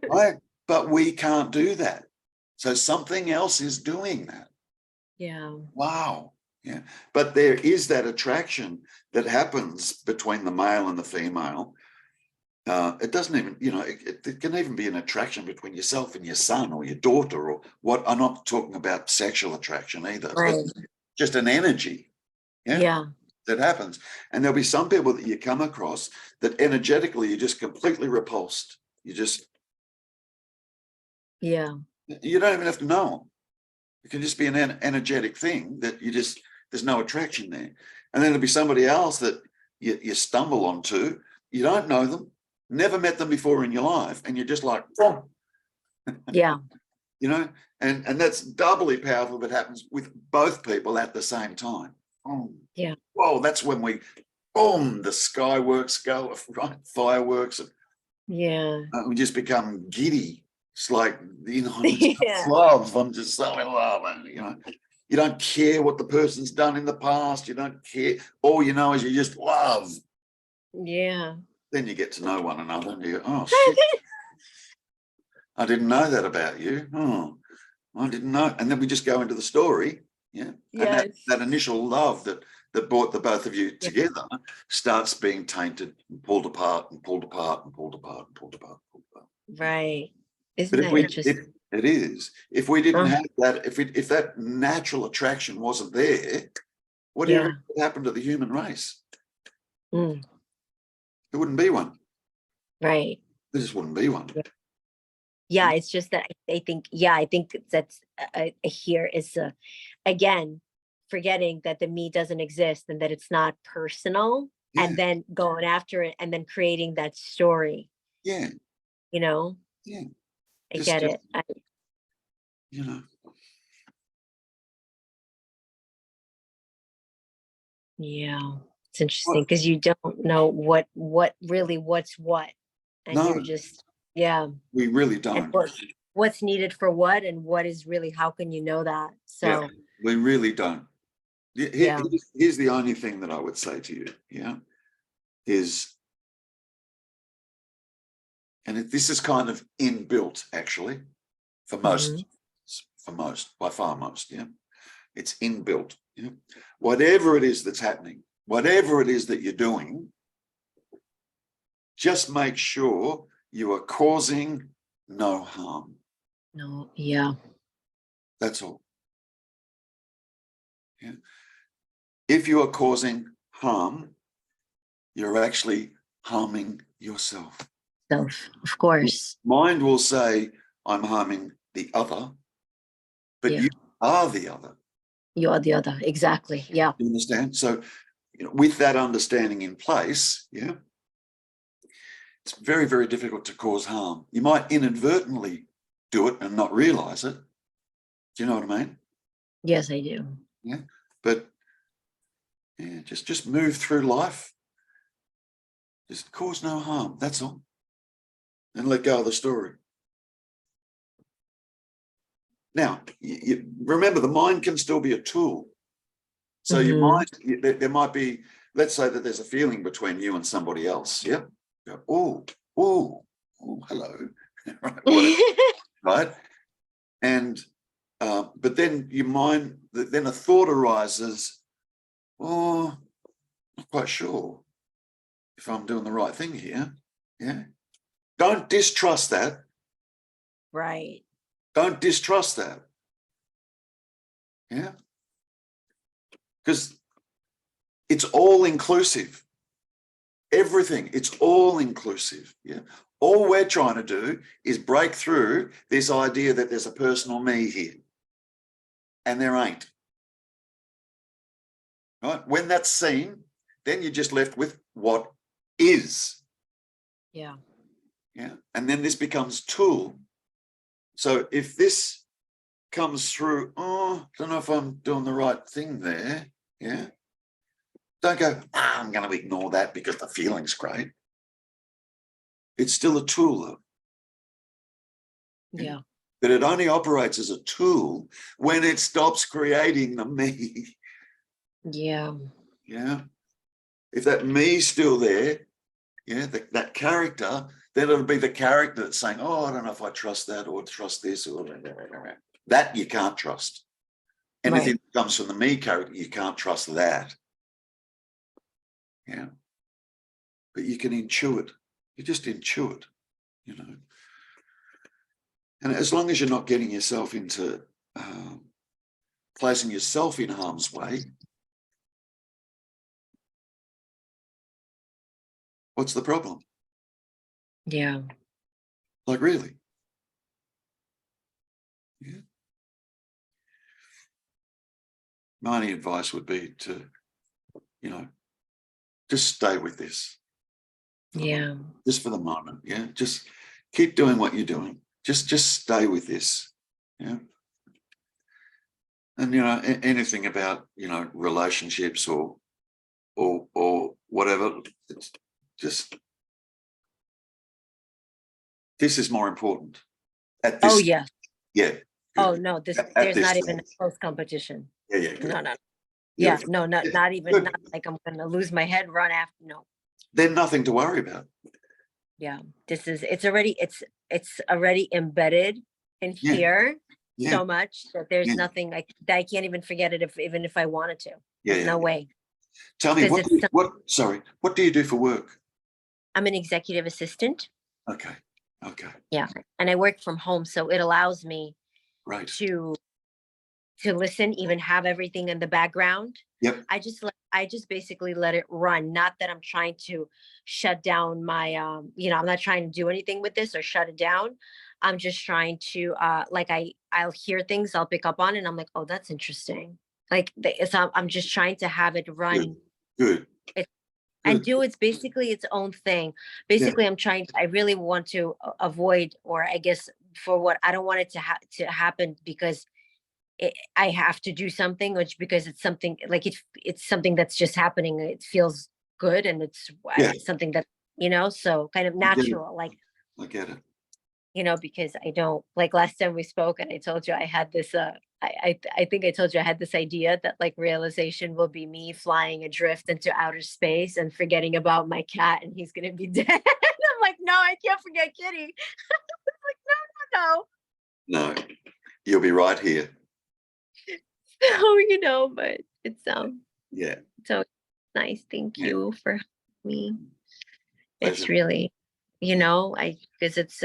Right? But we can't do that. So something else is doing that. Yeah. Wow. Yeah. But there is that attraction that happens between the male and the female. It doesn't even, you know, it can even be an attraction between yourself and your son or your daughter, or what. I'm not talking about sexual attraction either, but just an energy. Yeah. That happens. And there'll be some people that you come across that energetically you're just completely repulsed. You just, you don't even have to know them. It can just be an energetic thing that you just, there's no attraction there. And then there'll be somebody else that you stumble onto, you don't know them, never met them before in your life, and you're just like, boom. Yeah. You know, and that's doubly powerful if it happens with both people at the same time. Oh, yeah. Whoa, that's when boom, the skyworks go, right? Fireworks. We just become giddy. It's like, you know, I'm just love. I'm just so in love, you know. You don't care what the person's done in the past. You don't care. All you know is you just love. Yeah. Then you get to know one another and you go, oh, shit. I didn't know that about you. Oh, I didn't know. And then we just go into the story. Yeah. Yes. And that initial love that brought the both of you together starts being tainted and pulled apart and pulled apart and pulled apart and pulled apart. And pulled apart. Right. Isn't But that interesting? it is. If we didn't have that, if that natural attraction wasn't there, whatever would happen to the human race? Mm. There wouldn't be one. Right. There just wouldn't be one. Yeah, it's just that I think that's here is again, forgetting that the me doesn't exist and that it's not personal, and then going after it and then creating that story. Yeah. You know? Yeah. I get it. You know. Yeah. It's interesting because you don't know what really what's what. And you're just, we really don't. What's needed for what and what is really, how can you know that? So we really don't. Here's the only thing that I would say to you, is, and this is kind of inbuilt actually for most, by far most, it's inbuilt. Whatever it is that's happening, whatever it is that you're doing, just make sure you are causing no harm. No, That's all. Yeah. If you are causing harm, you're actually harming yourself. Of course. Mind will say, I'm harming the other, but you are the other. You are the other. Exactly. Yeah. You understand? So, with that understanding in place, it's very, very difficult to cause harm. You might inadvertently do it and not realize it. Do you know what I mean? Yes, I do. Yeah. But just move through life. Just cause no harm. That's all. And let go of the story. Now, you remember, the mind can still be a tool. So there might be, let's say that there's a feeling between you and somebody else. Yeah. Oh, hello. Right. And, but then your mind, then a thought arises, oh, not quite sure if I'm doing the right thing here. Yeah. Don't distrust that. Right. Don't distrust that. Yeah. Because it's all inclusive. Everything, it's all inclusive. Yeah. All we're trying to do is break through this idea that there's a personal me here. And there ain't. Right? When that's seen, then you're just left with what is. Yeah. Yeah. And then this becomes tool. So if this comes through, oh, I don't know if I'm doing the right thing there. Yeah. Don't go, I'm going to ignore that because the feeling's great. It's still a tool, though. Yeah. But it only operates as a tool when it stops creating the me. Yeah. Yeah. If that me's still there, that character, then it'll be the character that's saying, oh, I don't know if I trust that or trust this or that you can't trust. Anything that comes from the me character, you can't trust that. Yeah. But you can intuit. You just intuit, And as long as you're not getting yourself into placing yourself in harm's way, what's the problem? Yeah. Like, really? Yeah. My only advice would be to, just stay with this. Yeah. Just for the moment. Yeah. Just keep doing what you're doing. Just stay with this. Yeah. And, anything about, relationships or whatever, it's just, this is more important at this. Oh, yeah. Yeah. Oh, no, there's not even a close competition. Yeah. Good. No. Yeah. No, not even, Good. not like I'm gonna lose my head, run after, no. Then nothing to worry about. Yeah, it's already embedded in Yeah. here Yeah. so much that there's Yeah. nothing that I can't even forget it even if I wanted to. Yeah. There's no way. Tell me, Because what do you do for work? I'm an executive assistant. Okay. Yeah. And I work from home, so it allows me Right. to listen, even have everything in the background. Yep. I just basically let it run. Not that I'm trying to shut down my I'm not trying to do anything with this or shut it down. I'm just trying to I'll hear things, I'll pick up on it, and I'm like, oh, that's interesting. I'm just trying to have it run. Good. And do it's basically its own thing. Basically, I really want to avoid, or I guess for what I don't want it to happen, because I have to do something, which because it's something like it's something that's just happening. It feels good, and it's something that so kind of natural. Like I get it. Because I don't, like last time we spoke, and I told you I had this. I think I told you I had this idea that like realization will be me flying adrift into outer space and forgetting about my cat, and he's gonna be dead. I'm like, no, I can't forget Kitty. I'm like, no. No, you'll be right here. Oh, but it's Yeah. so nice. Thank you for me. Pleasure. It's really, because it's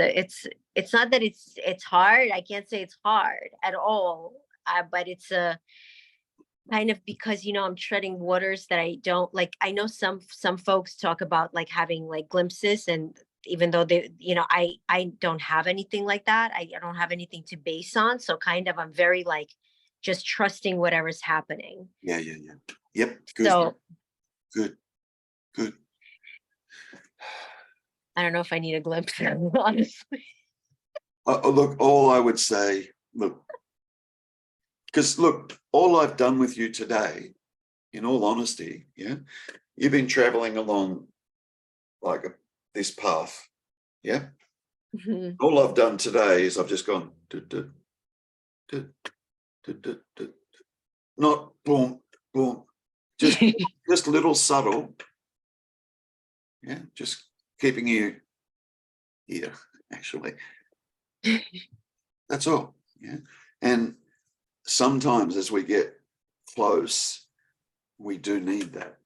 not that it's hard. I can't say it's hard at all. But it's a kind of, because I'm treading waters that I don't like. I know some folks talk about like having like glimpses, and even though they, I don't have anything like that. I don't have anything to base on. So kind of, I'm very like just trusting whatever's happening. Yeah. Yep. Good. So Good. I don't know if I need a glimpse, honestly. Look, all I would say, because all I've done with you today, in all honesty, you've been traveling along like this path, Mm-hmm. All I've done today is I've just gone, not boom, boom, just a little subtle, just keeping you here, actually. That's all, And sometimes as we get close, we do need that.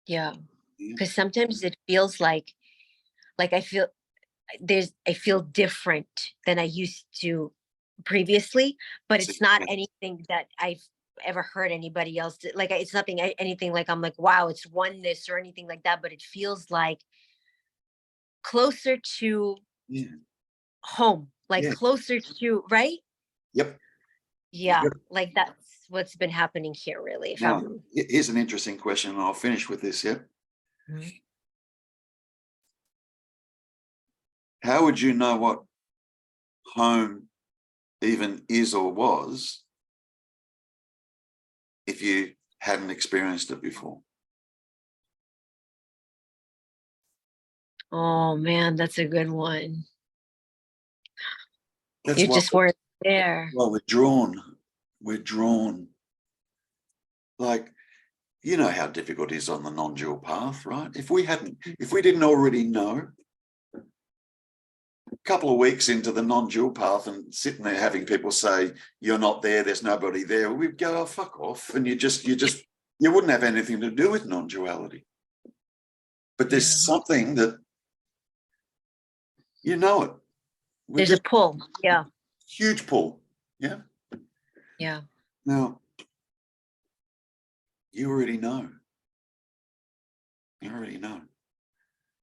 Yeah. Because sometimes it feels like I feel different than I used to previously, but it's not anything that I've ever heard anybody else do. Like it's anything like I'm like, wow, it's oneness or anything like that, but it feels like closer to home, like closer to, right? Yep. Yeah. Like that's what's been happening here, really. Now, here's an interesting question, and I'll finish with this, Mm-hmm. How would you know what home even is or was if you hadn't experienced it before? Oh man, that's a good one. That's You just weren't there. Well, we're drawn. Like, you know how difficult it is on the non-dual path, right? If we didn't already know, a couple of weeks into the non-dual path and sitting there having people say, you're not there, there's nobody there, we'd go, oh, fuck off. And you wouldn't have anything to do with non-duality. But there's something that, it. There's a pull. Yeah. Huge pull. Yeah. Yeah. Now, you already know. You already know.